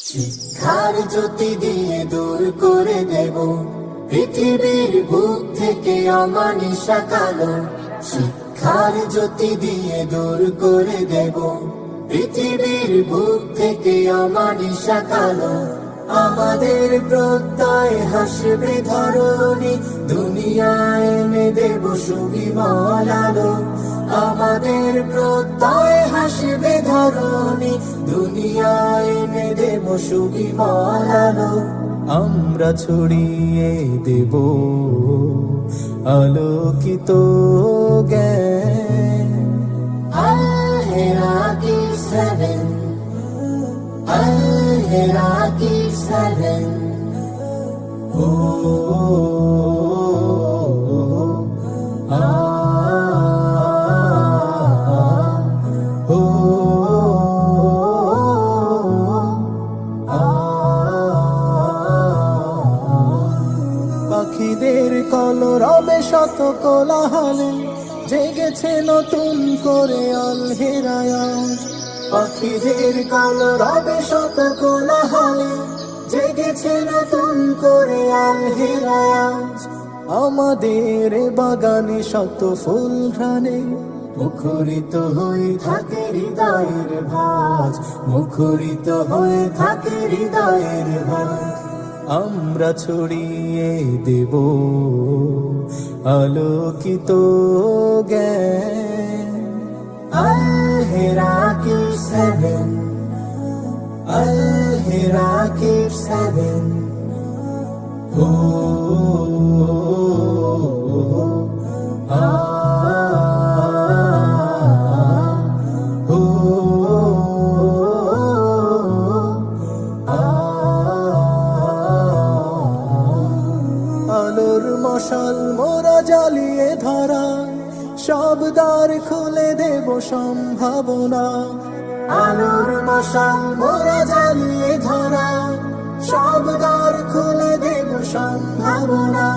শিক্ষার জ্যোতি দিয়ে দূর করে দেব পৃথিবীর বুক থেকে অমানিসা কালো। শিক্ষার জ্যোতি দিয়ে দূর করে দেব পৃথিবীর বুক থেকে অমানিসা কালো। আমাদের প্রত্যয় হাসবে ধরণী, দুনিয়ায় এনে দেব সুবিমল আলো। আমাদের প্রত্যয় হাসবে ধরণী, দুনিয়ায় এনে দেব সুবিমল আলো। আমরা ছড়িয়ে দেব আলোকিত জ্ঞান। আল-হেরাকি 7, Al-Heráki 7। পাখিদের কলরবে শত কোলাহলে জেগেছে নতুন করে আল-হেরায়াত। পাখিদের কলরবে শত কোলাহলে জেগেছে নতুন করে আল-হেরায়াত। আমাদের বাগানে শত ফুল ঘ্রাণে মুখরিত হয়ে থাকে হৃদয়ের ভাজ, মুখরিত হয়ে থাকে হৃদয়ের ভাজ। আমরা ছড়িয়ে দেব আলোকিত জ্ঞান। Al-Heráki 7, Al-Heráki 7। আলোর মশাল মোরা জ্বালিয়ে ধরা, সব দ্বার খুলে দেব সম্ভাবনা। আলোর মশাল মোরা জ্বালিয়ে ধরা, সব দ্বার খুলে দেব সম্ভাবনা।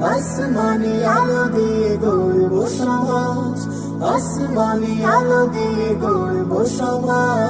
আসমানি আলো দিয়ে গড়ব সমাজ, আসমানি আলো দিয়ে গড়ব সমাজ।